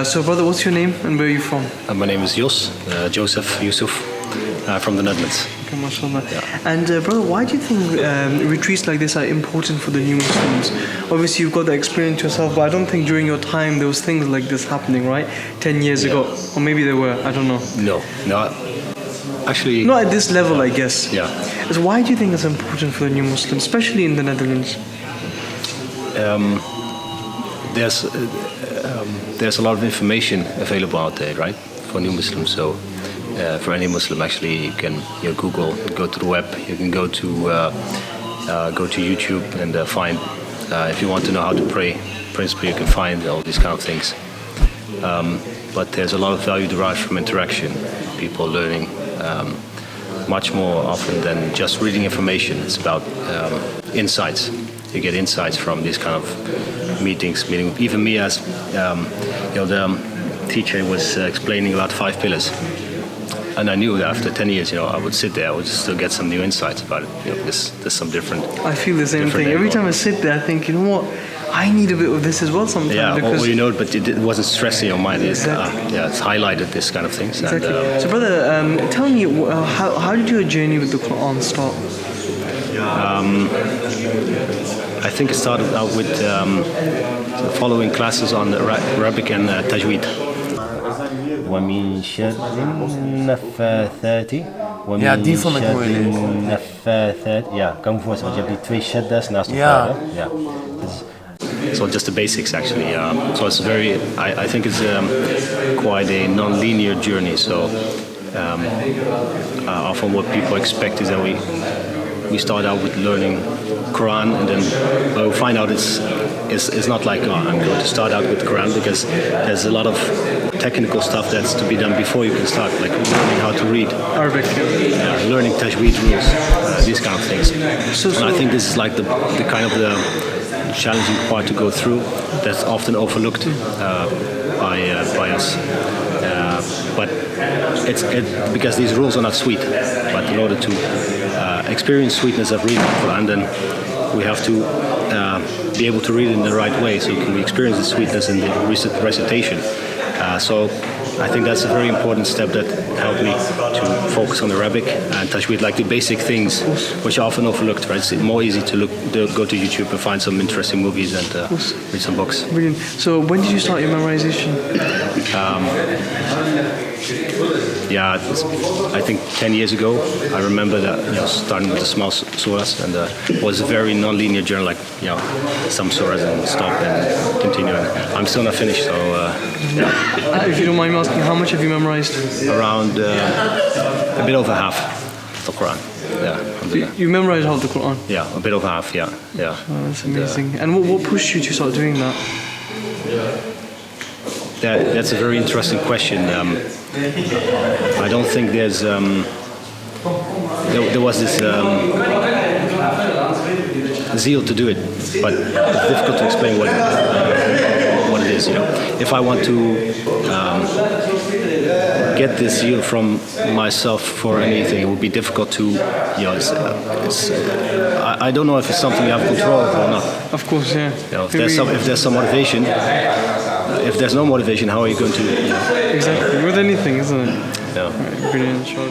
So brother, what's your name and where are you from? My name is Joseph Yusuf, from the Netherlands. Okay, mashallah. Yeah. And brother, why do you think retreats like this are important for the new Muslims? Obviously you've got the experience yourself, but I don't think during your time there was things like this happening, right? 10 years ago, or maybe there were, I don't know. No, actually... Not at this level, I guess. Yeah. So why do you think it's important for the new Muslims, especially in the Netherlands? There's a lot of information available out there, right, for new Muslims. So for any Muslim, actually, you can Google, go to the web, you can go to YouTube and find. If you want to know how to pray, principally, you can find all these kind of things. But there's a lot of value derived from interaction, people learning much more often than just reading information. It's about insights. You get insights from these kind of meetings. Even me as the teacher was explaining about 5 pillars, and I knew that after 10 years, I would sit there, I would still get some new insights about it. There's some different. I feel the same thing. Every time I sit there, I think, you know what, I need a bit of this as well sometimes. Yeah, because but it wasn't stressing your mind. Exactly. It's highlighted this kind of things. Exactly. And, so brother, tell me, how did your journey with the Quran start? I think it started out with following classes on Arabic and tajweed. ومن شر النفاثات Ja, die vond ik moeilijk. النفاثات. Ja, kan me voorstellen, want je hebt die 2 shaddas naast elkaar. Ja. So just the basics actually. So it's I think it's quite a non-linear journey. So often what people expect is that we start out with learning Quran, and then we find out it's not like, I'm going to start out with the Quran, because there's a lot of technical stuff that's to be done before you can start, like learning how to read Arabic, learning tajweed rules, these kind of things. And I think this is like the kind of the challenging part to go through, that's often overlooked by us. But it's because these rules are not sweet. But in order to experience sweetness of reading the Quran, then we have to be able to read it in the right way, so we experience the sweetness in the recitation. So I think that's a very important step that helped me to focus on Arabic and tajweed, like the basic things which are often overlooked. Right? It's more easy to go to YouTube and find some interesting movies and read some books. Brilliant. So when did you start your memorization? I think 10 years ago. I remember that starting with the small surahs, and it was a very non-linear journey, like some surahs and stop and continue. And I'm still not finished, so if you don't mind me asking, how much have you memorized? Around a bit over half of the Quran. Yeah. You memorized half the Quran? Yeah, a bit over half. Yeah. Oh, that's amazing. And what pushed you to start doing that? That's a very interesting question. I don't think there's there was this zeal to do it, but it's difficult to explain what it is. If I want to get this zeal from myself for anything, it would be difficult to. I don't know if it's something you have control over or not. Of course, yeah. If there's some motivation. If there's no motivation, how are you going to? Exactly, with anything, isn't it? Yeah. Right, brilliant. Sure.